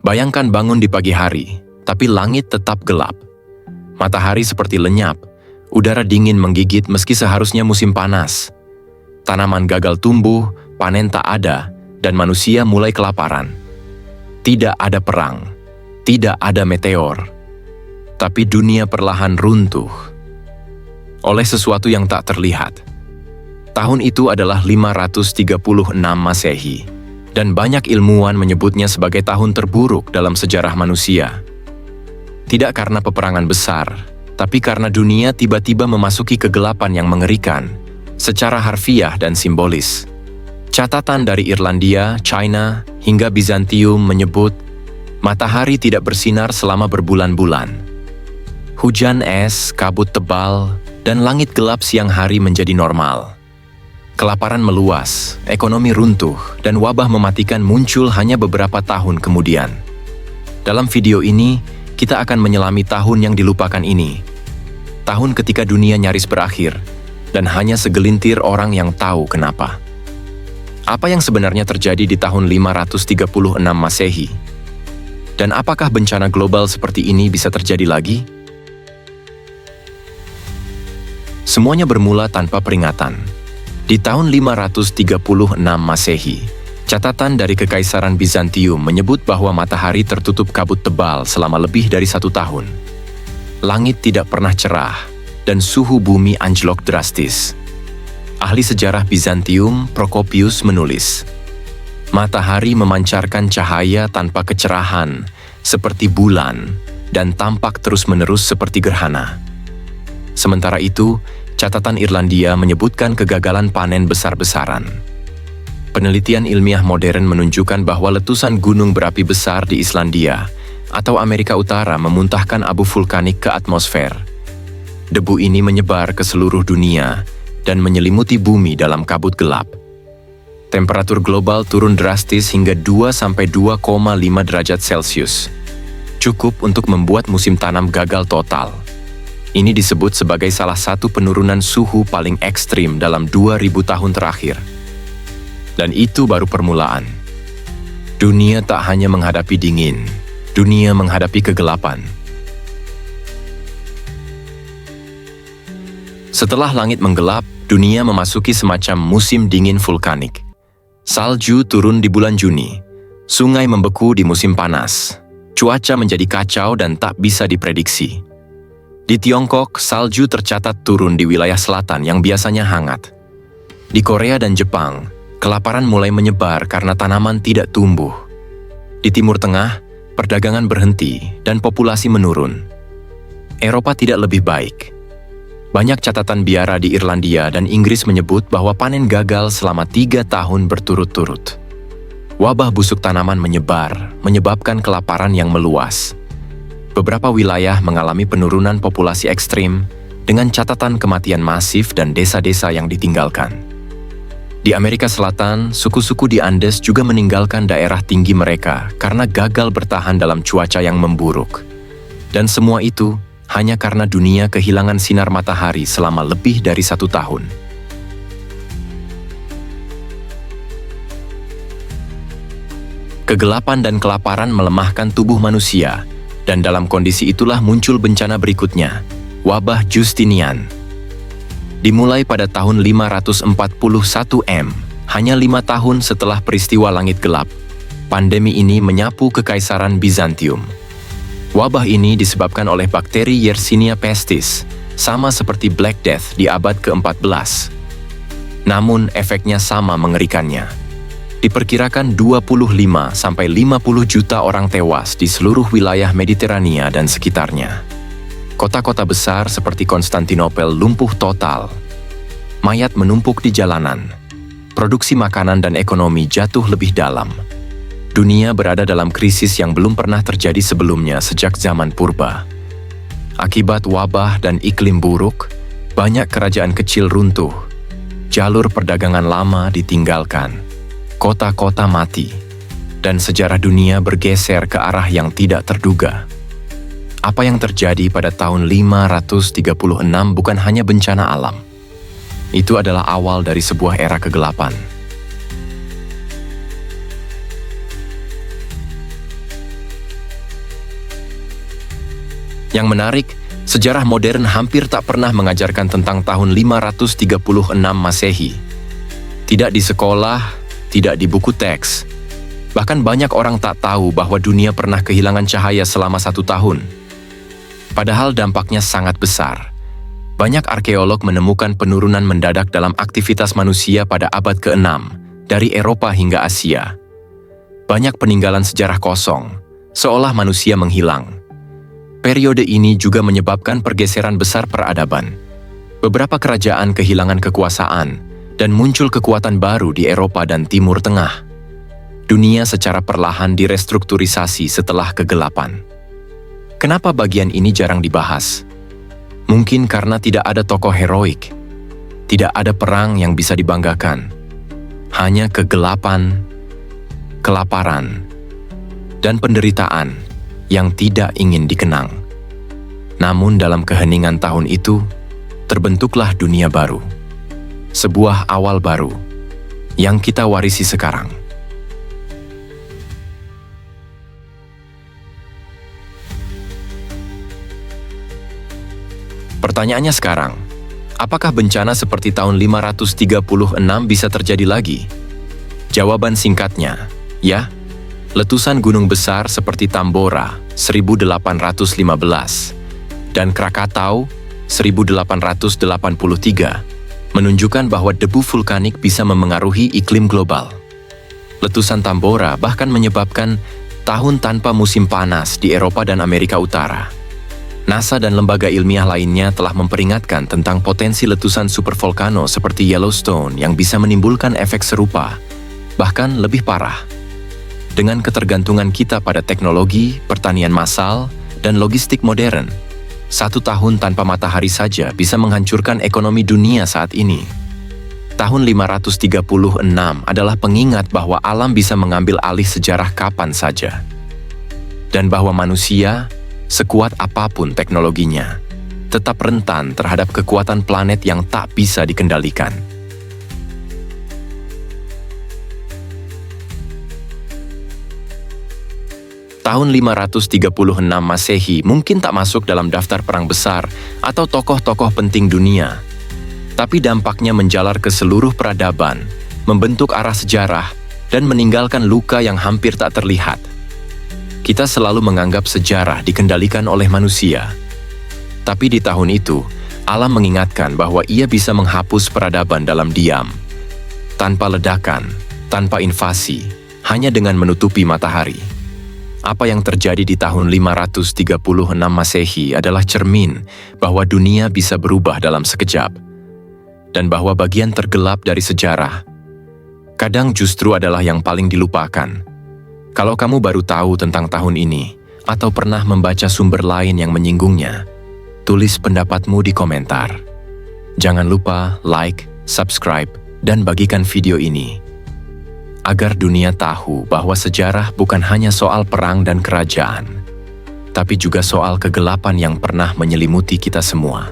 Bayangkan bangun di pagi hari, tapi langit tetap gelap. Matahari seperti lenyap, udara dingin menggigit meski seharusnya musim panas. Tanaman gagal tumbuh, panen tak ada, dan manusia mulai kelaparan. Tidak ada perang, tidak ada meteor, tapi dunia perlahan runtuh oleh sesuatu yang tak terlihat. Tahun itu adalah 536 Masehi, dan banyak ilmuwan menyebutnya sebagai tahun terburuk dalam sejarah manusia. Tidak karena peperangan besar, tapi karena dunia tiba-tiba memasuki kegelapan yang mengerikan, secara harfiah dan simbolis. Catatan dari Irlandia, China, hingga Bizantium menyebut matahari tidak bersinar selama berbulan-bulan. Hujan es, kabut tebal, dan langit gelap siang hari menjadi normal. Kelaparan meluas, ekonomi runtuh, dan wabah mematikan muncul hanya beberapa tahun kemudian. Dalam video ini, kita akan menyelami tahun yang dilupakan ini. Tahun ketika dunia nyaris berakhir, dan hanya segelintir orang yang tahu kenapa. Apa yang sebenarnya terjadi di tahun 536 Masehi? Dan apakah bencana global seperti ini bisa terjadi lagi? Semuanya bermula tanpa peringatan. Di tahun 536 Masehi, catatan dari Kekaisaran Bizantium menyebut bahwa matahari tertutup kabut tebal selama lebih dari 1 tahun. Langit tidak pernah cerah, dan suhu bumi anjlok drastis. Ahli sejarah Bizantium, Procopius, menulis, matahari memancarkan cahaya tanpa kecerahan, seperti bulan, dan tampak terus-menerus seperti gerhana. Sementara itu, catatan Irlandia menyebutkan kegagalan panen besar-besaran. Penelitian ilmiah modern menunjukkan bahwa letusan gunung berapi besar di Islandia atau Amerika Utara memuntahkan abu vulkanik ke atmosfer. Debu ini menyebar ke seluruh dunia dan menyelimuti bumi dalam kabut gelap. Temperatur global turun drastis hingga 2–2,5 derajat Celcius. Cukup untuk membuat musim tanam gagal total. Ini disebut sebagai salah satu penurunan suhu paling ekstrim dalam 2000 tahun terakhir. Dan itu baru permulaan. Dunia tak hanya menghadapi dingin, dunia menghadapi kegelapan. Setelah langit menggelap, dunia memasuki semacam musim dingin vulkanik. Salju turun di bulan Juni, sungai membeku di musim panas, cuaca menjadi kacau dan tak bisa diprediksi. Di Tiongkok, salju tercatat turun di wilayah selatan yang biasanya hangat. Di Korea dan Jepang, kelaparan mulai menyebar karena tanaman tidak tumbuh. Di Timur Tengah, perdagangan berhenti dan populasi menurun. Eropa tidak lebih baik. Banyak catatan biara di Irlandia dan Inggris menyebut bahwa panen gagal selama 3 tahun berturut-turut. Wabah busuk tanaman menyebar, menyebabkan kelaparan yang meluas. Beberapa wilayah mengalami penurunan populasi ekstrim dengan catatan kematian masif dan desa-desa yang ditinggalkan. Di Amerika Selatan, suku-suku di Andes juga meninggalkan daerah tinggi mereka karena gagal bertahan dalam cuaca yang memburuk. Dan semua itu hanya karena dunia kehilangan sinar matahari selama lebih dari 1 tahun. Kegelapan dan kelaparan melemahkan tubuh manusia, dan dalam kondisi itulah muncul bencana berikutnya, wabah Justinian. Dimulai pada tahun 541 M, hanya 5 tahun setelah peristiwa langit gelap, pandemi ini menyapu Kekaisaran Bizantium. Wabah ini disebabkan oleh bakteri Yersinia pestis, sama seperti Black Death di abad ke-14. Namun efeknya sama mengerikannya. Diperkirakan 25–50 juta orang tewas di seluruh wilayah Mediterania dan sekitarnya. Kota-kota besar seperti Konstantinopel lumpuh total. Mayat menumpuk di jalanan. Produksi makanan dan ekonomi jatuh lebih dalam. Dunia berada dalam krisis yang belum pernah terjadi sebelumnya sejak zaman purba. Akibat wabah dan iklim buruk, banyak kerajaan kecil runtuh. Jalur perdagangan lama ditinggalkan. Kota-kota mati, dan sejarah dunia bergeser ke arah yang tidak terduga. Apa yang terjadi pada tahun 536 bukan hanya bencana alam. Itu adalah awal dari sebuah era kegelapan. Yang menarik, sejarah modern hampir tak pernah mengajarkan tentang tahun 536 Masehi. Tidak di sekolah, tidak di buku teks. Bahkan banyak orang tak tahu bahwa dunia pernah kehilangan cahaya selama 1 tahun. Padahal dampaknya sangat besar. Banyak arkeolog menemukan penurunan mendadak dalam aktivitas manusia pada abad ke-6, dari Eropa hingga Asia. Banyak peninggalan sejarah kosong, seolah manusia menghilang. Periode ini juga menyebabkan pergeseran besar peradaban. Beberapa kerajaan kehilangan kekuasaan, dan muncul kekuatan baru di Eropa dan Timur Tengah. Dunia secara perlahan direstrukturisasi setelah kegelapan. Kenapa bagian ini jarang dibahas? Mungkin karena tidak ada tokoh heroik, tidak ada perang yang bisa dibanggakan. Hanya kegelapan, kelaparan, dan penderitaan yang tidak ingin dikenang. Namun dalam keheningan tahun itu, terbentuklah dunia baru. Sebuah awal baru yang kita warisi sekarang. Pertanyaannya sekarang, apakah bencana seperti tahun 536 bisa terjadi lagi? Jawaban singkatnya, ya. Letusan gunung besar seperti Tambora 1815 dan Krakatau 1883 menunjukkan bahwa debu vulkanik bisa memengaruhi iklim global. Letusan Tambora bahkan menyebabkan tahun tanpa musim panas di Eropa dan Amerika Utara. NASA dan lembaga ilmiah lainnya telah memperingatkan tentang potensi letusan supervolcano seperti Yellowstone yang bisa menimbulkan efek serupa, bahkan lebih parah. Dengan ketergantungan kita pada teknologi, pertanian massal, dan logistik modern, 1 tahun tanpa matahari saja bisa menghancurkan ekonomi dunia saat ini. Tahun 536 adalah pengingat bahwa alam bisa mengambil alih sejarah kapan saja. Dan bahwa manusia, sekuat apapun teknologinya, tetap rentan terhadap kekuatan planet yang tak bisa dikendalikan. Tahun 536 Masehi mungkin tak masuk dalam daftar perang besar atau tokoh-tokoh penting dunia, tapi dampaknya menjalar ke seluruh peradaban, membentuk arah sejarah, dan meninggalkan luka yang hampir tak terlihat. Kita selalu menganggap sejarah dikendalikan oleh manusia. Tapi di tahun itu, alam mengingatkan bahwa ia bisa menghapus peradaban dalam diam, tanpa ledakan, tanpa invasi, hanya dengan menutupi matahari. Apa yang terjadi di tahun 536 Masehi adalah cermin bahwa dunia bisa berubah dalam sekejap, dan bahwa bagian tergelap dari sejarah kadang justru adalah yang paling dilupakan. Kalau kamu baru tahu tentang tahun ini, atau pernah membaca sumber lain yang menyinggungnya, tulis pendapatmu di komentar. Jangan lupa like, subscribe, dan bagikan video ini, agar dunia tahu bahwa sejarah bukan hanya soal perang dan kerajaan, tapi juga soal kegelapan yang pernah menyelimuti kita semua.